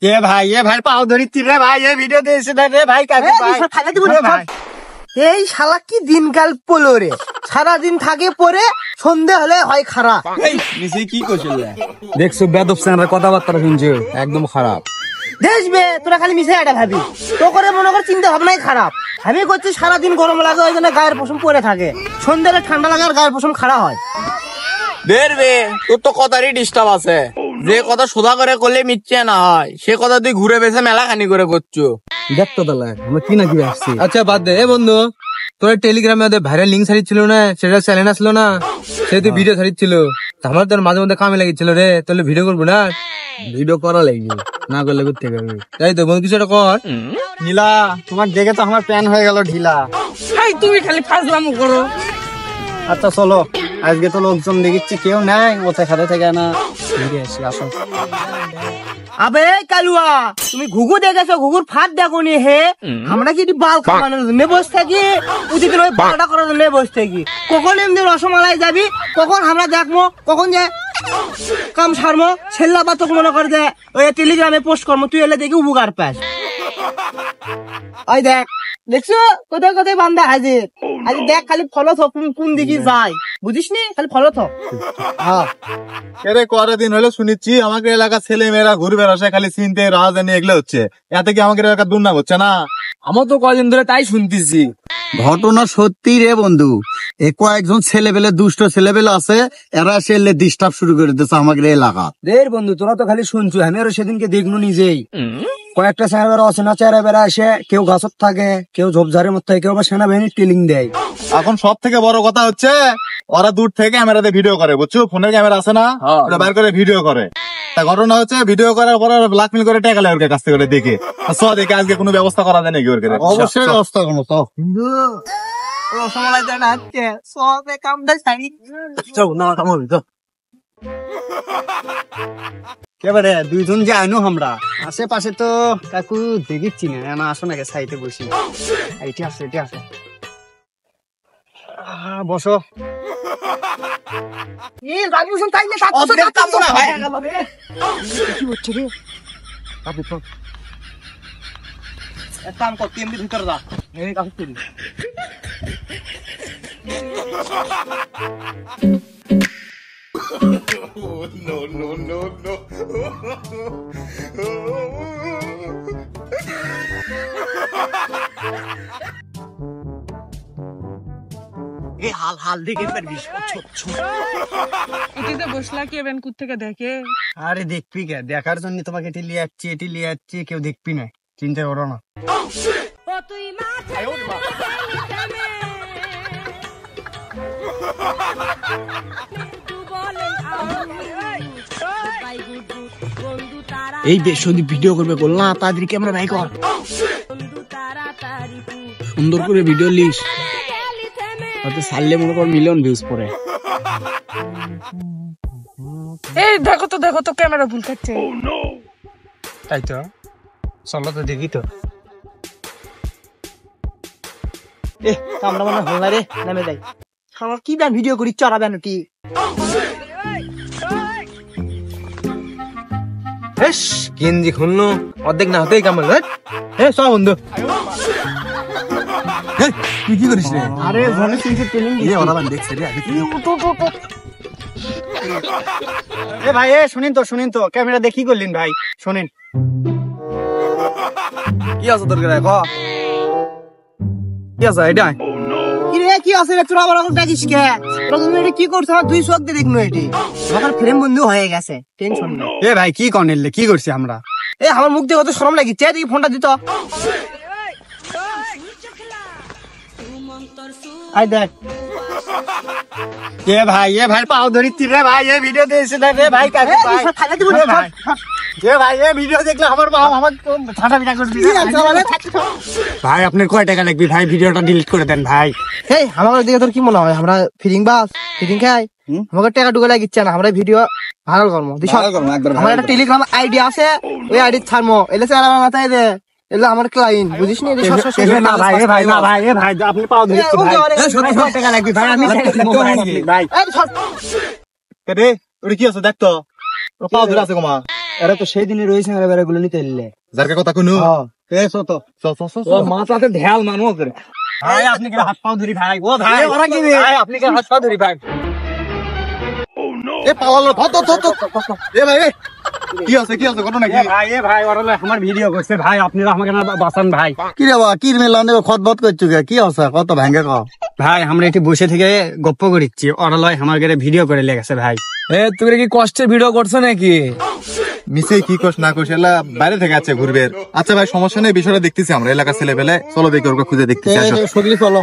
এ ভাই পাও ধরিত্রি রে ভাই, এ ভিডিও দিয়েছে রে ভাই, ভাই এই শালা কি দিনকাল পলো রে, সারাদিন থাকে পরে সন্ধে হলে হয় খারাপ। কি করছিল দেখছো বেদব স্যারের কথাবার্তা শুনছো, একদম খারাপ। দেখবে তোরা খালি মিশে এটা ভাবি, তো করে মনে কর চিন্তা ভাবনাই খারাপ। আমি করছি সারাদিন গরম লাগে ওই জন্য গায়ের পশম পরে থাকে, সন্ধ্যালে ঠান্ডা লাগে আর গায়ের পশম খারাপ হয়। বেরবে তোর তো কথারই ডিস্টার্ব আছে, যে কথা সোজা করে করলে মিথ্যে না হয়, সে কথা তুই ঘুরে বেছে মেলা খানি করে করছো। দেখতো তাহলে আমরা কি না কি আসছি। আচ্ছা বাদ দে। এ বন্ধু, তোর টেলিগ্রামে ওদের ভাইরাল লিঙ্ক ছাড়িয়েছিল না, সেটা চ্যানেল আসলো না, সে তো ভিডিও ছাড়িয়েছিল। আমার তোর মাঝে মধ্যে কামে লাগিয়েছিল রে, তাহলে ভিডিও করবো না? ভিডিও করা লাগবে, না করলে করতে পারবি। তাই তো বন্ধু, কিছু একটা কর। নীলা, তোমার দেখে তো আমার প্যান হয়ে গেল ঢিলা। তুমি খালি ফাজলামো করো। আচ্ছা চলো, আজকে তো লোকজন দেখিচ্ছি কেউ নাই, ওথায় খাতে থেকে না আসো। আবে কালুয়া, তুমি ঘুঘু দেখেছো? ঘুঘুর ফাঁদ দেখো নি হে? আমরা কি বাল খাওয়ানোর জন্য বসে থাকি, প্রতিদিন ওই বালটা করার জন্য বসে থাকি? কখন এমনি রসমালাই যাবি, কখন আমরা দেখবো, কখন যে কাম সারমো, ছেল্লা বাতক মনে করে যে ওই টেলিগ্রামে পোস্ট করবো, তুই এলে দেখি উপকার পাস। ওই দেখ, দেখছো কোথায় কোথায় বান্দা হাজির। আজ দেখ খালি ফলো থক, কোন দিকে যায় বুঝিস নি, খালি ফলো থক। কদিন হলো শুনেছি আমাকে এলাকার ছেলে মেয়েরা ঘুরবে আসে, খালি চিনতে রাজধানী এগুলো হচ্ছে, এতে কি আমাকে এলাকার দুর্নাম হচ্ছে না? আমার তো কদিন ধরে তাই শুনতেছি। ঘটনা সত্যি রে বন্ধু, এ কয়েকজন ছেলেবেলে দুষ্ট ছেলেবেলে আছে, এরা সেলে ডিস্টার্ব শুরু করে দিচ্ছে আমাদের এলাকা। রে বন্ধু, তোরা তো খালি শুনছো, আমি আরো সেদিনকে দেখনু নিজেই। কয়েকটা চেহারা আছে না, চেহারা বেড়া আসে, কেউ গাছত থাকে, কেউ ঝোপঝাড়ের মধ্যে থাকে, কেউ আবার সেনাবাহিনীর ট্রেনিং দেয়। এখন সব থেকে বড় কথা হচ্ছে ওরা দূর থেকে ক্যামেরাতে ভিডিও করে, বুঝছো? ফোনের ক্যামেরা আছে না, ওটা বের করে ভিডিও করে। তা ঘটনা হচ্ছে ভিডিও করার পর ব্ল্যাকমেল করে টাকা লেয় ওর কাছ থেকে, করে দেখে দেখে আজকে কোনো ব্যবস্থা করা যায় নাকি ওর? অবশ্যই ব্যবস্থা করবো তো। রসমালাই দেয় না আজকে, সবে কামটা ছাড়ি। চল না কামড়ি তো। কেবারে দুইজন যে আইনো আমরা আশেপাশে তো কাকু দেখিচ্ছি না, আসো নাকি সাইডে বসি। এটি আছে, এটি আছে, বসো। কাম করতে এমনি ভিতরে যা, হাল হাল দেখে পারবি। বসলা কি এবেন কুত থেকে দেখে? আরে দেখবি কে, দেখার জন্য তোমাকে এটি লিয়ে যাচ্ছি, এটি লিয়ে যাচ্ছি, কেউ দেখবি না, চিন্তা করো না। এই বেশি ভিডিও করবে বল না, তাড়াতাড়ি ক্যামেরা নাই কর, সুন্দর করে ভিডিও লিস, হয়তো ছাড়লে মনে কর মিলিয়ন ভিউজ পড়ে। এই দেখো তো ক্যামেরা ভুল করছে। তাই তো, চলো তো দেখি তো। আমরা মনে হল না রে, নামে যাই। আমার কি ব্যান ভিডিও করি, চড়াবেন কি? গেঞ্জি খুললো অর্ধেক না হতেই কামাল। হ্যাঁ সব বন্ধু, তুই কি করিস রে? আরে মনে চিনতে ট্রেনিং দেখছে রে। এ ভাই, এ শুনিন তো ক্যামেরা দেখি করলেন ভাই, শুনেন কি আছে তোর গায়ে? কি আছে এটা? কি আছে রে, তোরা আবার ডাকিস কে? তুমি এটা কি করছো? আমার দুই চোখ দিয়ে দেখনো, এটি আমার ফ্রেম বন্ধু হয়ে গেছে, টেনশন নেই। এ ভাই কি কর্নেল, কি করছি আমরা? আমার মুখ দিয়ে কত শরম লাগিচ্ছে, দেখি ফোনটা দিত। আই দেখ, এ ভাই পাও ধরিত্রি রে ভাই, এ ভিডিও দিয়েছে রে ভাই, কাকু ভাই, এ ভাই এ ভিডিও দেখলে আমার বাবা আমাকে ঠান্ডা বিনা করে দিবে ভাই। আপনার কয় টাকা লাগবে ভাই? ভিডিওটা ডিলিট করে দেন ভাই। এই আমাদের দিকে তোর কি মনে হয় আমরা ফিডিং খাই? আমাকে টাকা ঢুকে লাগিচ্ছে না, আমরা ভিডিও ভাইরাল করবো। আমার একটা টেলিগ্রাম আইডি আছে, ওই আইডি ছাড়বো, এলে মাথায় দে, এলে আমার ক্লায়েন্ট, বুঝিস নি? না ভাই, এ ভাই না ভাই, এ ভাই আপনি পাও ধরিত্রি ভাই, টাকা লাগবে ভাই, আমি ভাই। রে ওটা কি আছে দেখ তো, পাও ধরে আছে গোমা। এরা তো সেই দিনে রয়েছে আর এবার এগুলো নিতে এলে যার কথা কোনো মাথাতে ঢেল মানুষ ভাই আপনি কি হাত পাও ধরি ভাই ও ভাই ওরা কি ভাই আপনি কি হাত পাও ধরি ভাই এ পালালো এ ভাই এ, কি আছে ঘটনা কি ভাই এ ভাই ওরা আমার ভিডিও করছে ভাই আপনারা আমাকে না বাঁচান ভাই কি রে বা কি মেলা খতবত করছো কি আছে কত ভাঙ্গে কও ভাই আমরা একটু বসে থেকে গপ্প করিচ্ছি ওরা লয় আমার ঘরে ভিডিও করে লেগেছে ভাই এ তুমি কি কষ্টের ভিডিও করছো নাকি মিসে কি কোশ না কোশ এলা বাইরে থেকে আছে ঘুরবে আচ্ছা ভাই সমস্যা নেই বিষয়টা দেখতেছি আমরা এলাকার ছেলে পেলে চলো দেখি ওকে খুঁজে দেখতেছি আসো সগলি চলো